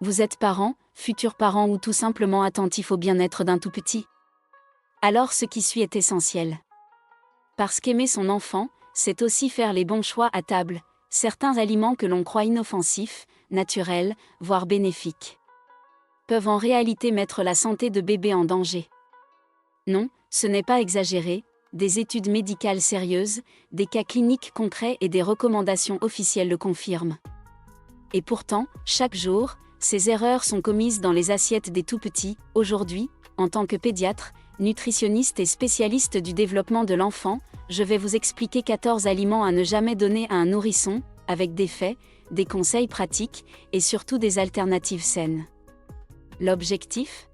Vous êtes parent, futur parent ou tout simplement attentif au bien-être d'un tout petit? Alors ce qui suit est essentiel. Parce qu'aimer son enfant, c'est aussi faire les bons choix à table. Certains aliments que l'on croit inoffensifs, naturels, voire bénéfiques, peuvent en réalité mettre la santé de bébé en danger. Non, ce n'est pas exagéré, des études médicales sérieuses, des cas cliniques concrets et des recommandations officielles le confirment. Et pourtant, chaque jour, ces erreurs sont commises dans les assiettes des tout-petits. Aujourd'hui, en tant que pédiatre, nutritionniste et spécialiste du développement de l'enfant, je vais vous expliquer 14 aliments à ne jamais donner à un nourrisson, avec des faits, des conseils pratiques, et surtout des alternatives saines. L'objectif ?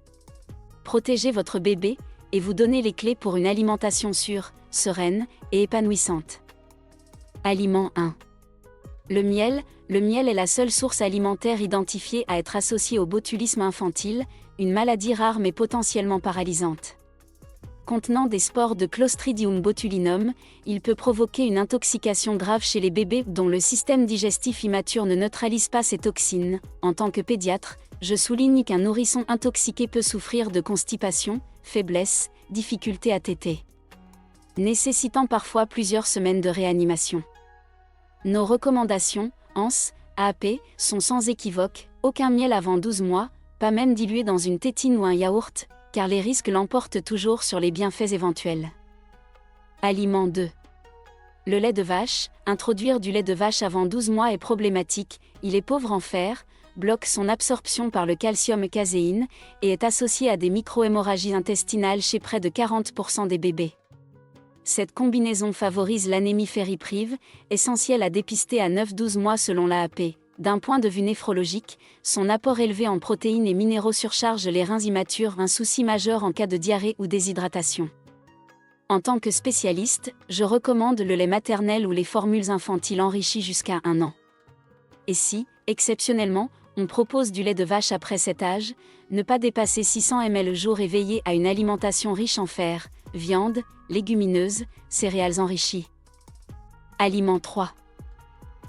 Protéger votre bébé, et vous donner les clés pour une alimentation sûre, sereine, et épanouissante. Aliment 1. Le miel est la seule source alimentaire identifiée à être associée au botulisme infantile, une maladie rare mais potentiellement paralysante. Contenant des spores de Clostridium botulinum, il peut provoquer une intoxication grave chez les bébés dont le système digestif immature ne neutralise pas ces toxines. En tant que pédiatre, je souligne qu'un nourrisson intoxiqué peut souffrir de constipation, faiblesse, difficulté à téter, nécessitant parfois plusieurs semaines de réanimation. Nos recommandations, ANS, AAP, sont sans équivoque, aucun miel avant 12 mois, pas même dilué dans une tétine ou un yaourt, car les risques l'emportent toujours sur les bienfaits éventuels. Aliment 2. Le lait de vache. Introduire du lait de vache avant 12 mois est problématique, il est pauvre en fer, bloque son absorption par le calcium et caséine, et est associé à des micro-hémorragies intestinales chez près de 40% des bébés. Cette combinaison favorise l'anémie ferriprive, essentielle à dépister à 9-12 mois selon l'AAP. D'un point de vue néphrologique, son apport élevé en protéines et minéraux surcharge les reins immatures, un souci majeur en cas de diarrhée ou déshydratation. En tant que spécialiste, je recommande le lait maternel ou les formules infantiles enrichies jusqu'à 1 an. Et si, exceptionnellement, on propose du lait de vache après cet âge, ne pas dépasser 600 ml jour et veiller à une alimentation riche en fer, viande, légumineuses, céréales enrichies. Aliment 3.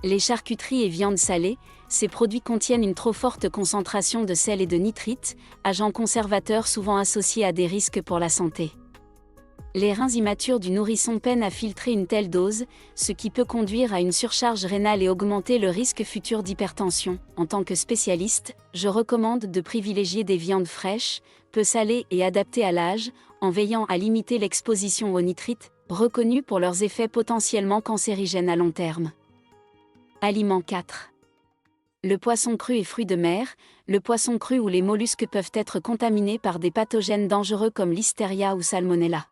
Les charcuteries et viandes salées, ces produits contiennent une trop forte concentration de sel et de nitrites, agents conservateurs souvent associés à des risques pour la santé. Les reins immatures du nourrisson peinent à filtrer une telle dose, ce qui peut conduire à une surcharge rénale et augmenter le risque futur d'hypertension. En tant que spécialiste, je recommande de privilégier des viandes fraîches, peu salées et adaptées à l'âge, en veillant à limiter l'exposition aux nitrites, reconnus pour leurs effets potentiellement cancérigènes à long terme. Aliment 4. Le poisson cru et fruits de mer. Le poisson cru ou les mollusques peuvent être contaminés par des pathogènes dangereux comme Listeria ou Salmonella.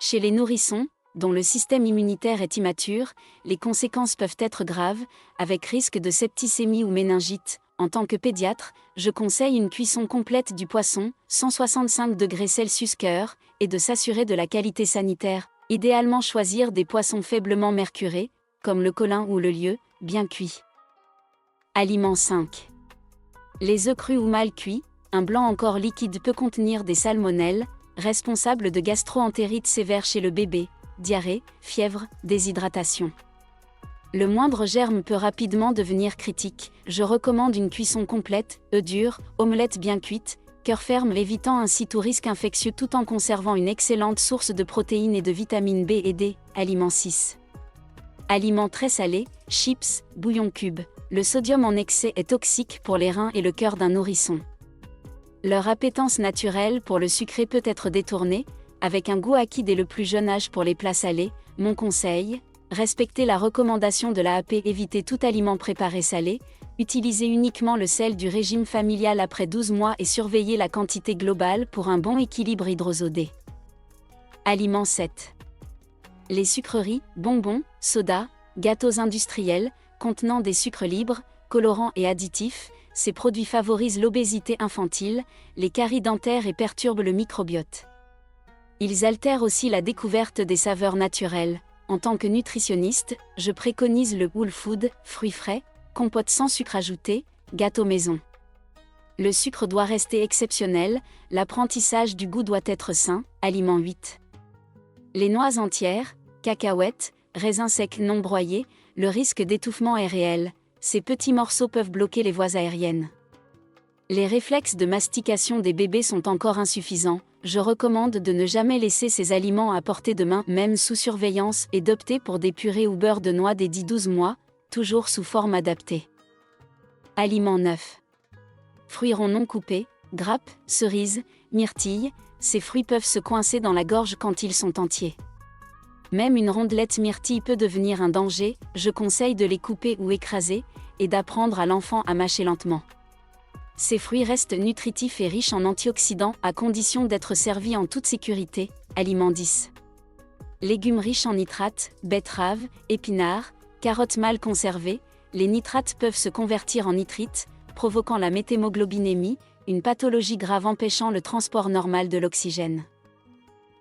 Chez les nourrissons, dont le système immunitaire est immature, les conséquences peuvent être graves, avec risque de septicémie ou méningite. En tant que pédiatre, je conseille une cuisson complète du poisson, 165 degrés Celsius cœur, et de s'assurer de la qualité sanitaire. Idéalement choisir des poissons faiblement mercurés, comme le colin ou le lieu, bien cuits. Aliment 5. Les œufs crus ou mal cuits. Un blanc encore liquide peut contenir des salmonelles, responsables de gastro-entérite sévère chez le bébé, diarrhée, fièvre, déshydratation. Le moindre germe peut rapidement devenir critique. Je recommande une cuisson complète, œufs durs, omelette bien cuite, cœur ferme, évitant ainsi tout risque infectieux tout en conservant une excellente source de protéines et de vitamines B et D. Aliment 6. Aliments très salés, chips, bouillon cube. Le sodium en excès est toxique pour les reins et le cœur d'un nourrisson. Leur appétence naturelle pour le sucré peut être détournée, avec un goût acquis dès le plus jeune âge pour les plats salés. Mon conseil, respectez la recommandation de l'AAP, évitez tout aliment préparé salé, utilisez uniquement le sel du régime familial après 12 mois et surveillez la quantité globale pour un bon équilibre hydrosodé. Aliment 7. Les sucreries, bonbons, sodas, gâteaux industriels, contenant des sucres libres, colorants et additifs, ces produits favorisent l'obésité infantile, les caries dentaires et perturbent le microbiote. Ils altèrent aussi la découverte des saveurs naturelles. En tant que nutritionniste, je préconise le whole food, fruits frais, compote sans sucre ajouté, gâteau maison. Le sucre doit rester exceptionnel, l'apprentissage du goût doit être sain. Aliment 8. Les noix entières, cacahuètes, raisins secs non broyés, le risque d'étouffement est réel. Ces petits morceaux peuvent bloquer les voies aériennes. Les réflexes de mastication des bébés sont encore insuffisants. Je recommande de ne jamais laisser ces aliments à portée de main, même sous surveillance, et d'opter pour des purées ou beurre de noix dès 10-12 mois, toujours sous forme adaptée. Aliments neufs. Fruits ronds non coupés, grappes, cerises, myrtilles, ces fruits peuvent se coincer dans la gorge quand ils sont entiers. Même une rondelette myrtille peut devenir un danger, je conseille de les couper ou écraser, et d'apprendre à l'enfant à mâcher lentement. Ces fruits restent nutritifs et riches en antioxydants à condition d'être servis en toute sécurité. Aliments 10. Légumes riches en nitrates, betteraves, épinards, carottes mal conservées, les nitrates peuvent se convertir en nitrites, provoquant la méthémoglobinémie, une pathologie grave empêchant le transport normal de l'oxygène.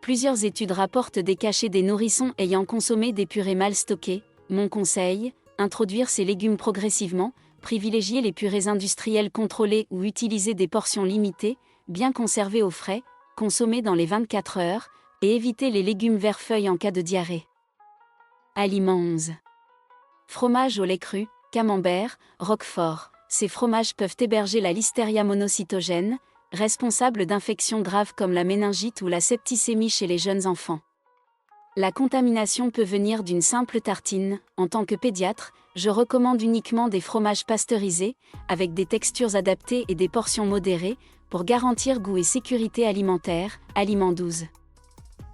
Plusieurs études rapportent des cachets des nourrissons ayant consommé des purées mal stockées. Mon conseil, introduire ces légumes progressivement, privilégier les purées industrielles contrôlées ou utiliser des portions limitées, bien conservées au frais, consommées dans les 24 heures, et éviter les légumes vert-feuille en cas de diarrhée. Aliments 11. Fromage au lait cru, camembert, roquefort. Ces fromages peuvent héberger la listeria monocytogène, responsable d'infections graves comme la méningite ou la septicémie chez les jeunes enfants. La contamination peut venir d'une simple tartine. En tant que pédiatre, je recommande uniquement des fromages pasteurisés, avec des textures adaptées et des portions modérées, pour garantir goût et sécurité alimentaire. Aliments 12.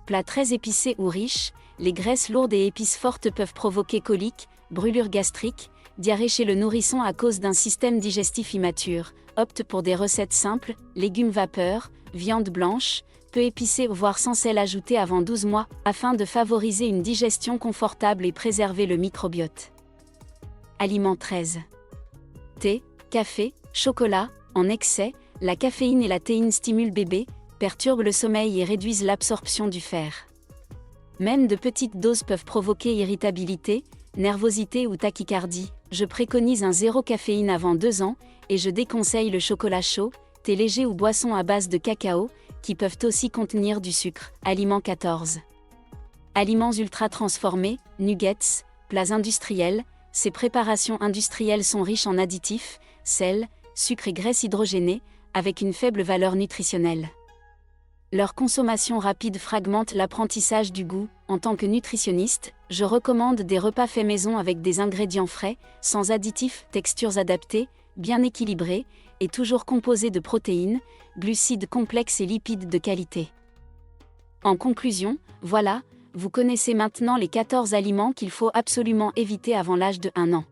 Plats très épicés ou riches, les graisses lourdes et épices fortes peuvent provoquer coliques, brûlures gastriques, diarrhée chez le nourrisson à cause d'un système digestif immature. Opte pour des recettes simples, légumes vapeur, viande blanche, peu épicée voire sans sel ajouté avant 12 mois, afin de favoriser une digestion confortable et préserver le microbiote. Aliments 13. Thé, café, chocolat, en excès, la caféine et la théine stimulent bébé, perturbent le sommeil et réduisent l'absorption du fer. Même de petites doses peuvent provoquer irritabilité, nervosité ou tachycardie. Je préconise un zéro caféine avant 2 ans, et je déconseille le chocolat chaud, thé léger ou boissons à base de cacao, qui peuvent aussi contenir du sucre. Aliments 14. Aliments ultra transformés, nuggets, plats industriels. Ces préparations industrielles sont riches en additifs, sel, sucre et graisse hydrogénée, avec une faible valeur nutritionnelle. Leur consommation rapide fragmente l'apprentissage du goût. En tant que nutritionniste, je recommande des repas faits maison avec des ingrédients frais, sans additifs, textures adaptées, bien équilibrés, et toujours composés de protéines, glucides complexes et lipides de qualité. En conclusion, voilà, vous connaissez maintenant les 14 aliments qu'il faut absolument éviter avant l'âge de 1 an.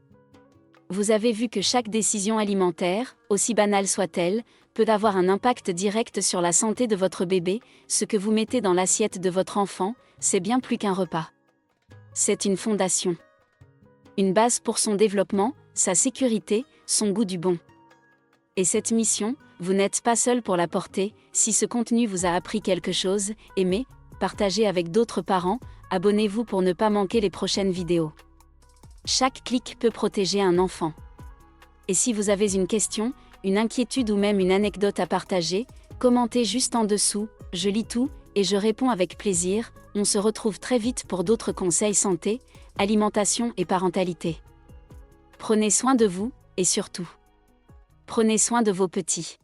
Vous avez vu que chaque décision alimentaire, aussi banale soit-elle, peut avoir un impact direct sur la santé de votre bébé. Ce que vous mettez dans l'assiette de votre enfant, c'est bien plus qu'un repas. C'est une fondation. Une base pour son développement, sa sécurité, son goût du bon. Et cette mission, vous n'êtes pas seul pour la porter. Si ce contenu vous a appris quelque chose, aimez, partagez avec d'autres parents, abonnez-vous pour ne pas manquer les prochaines vidéos. Chaque clic peut protéger un enfant. Et si vous avez une question, une inquiétude ou même une anecdote à partager, commentez juste en dessous, je lis tout, et je réponds avec plaisir. On se retrouve très vite pour d'autres conseils santé, alimentation et parentalité. Prenez soin de vous, et surtout, prenez soin de vos petits.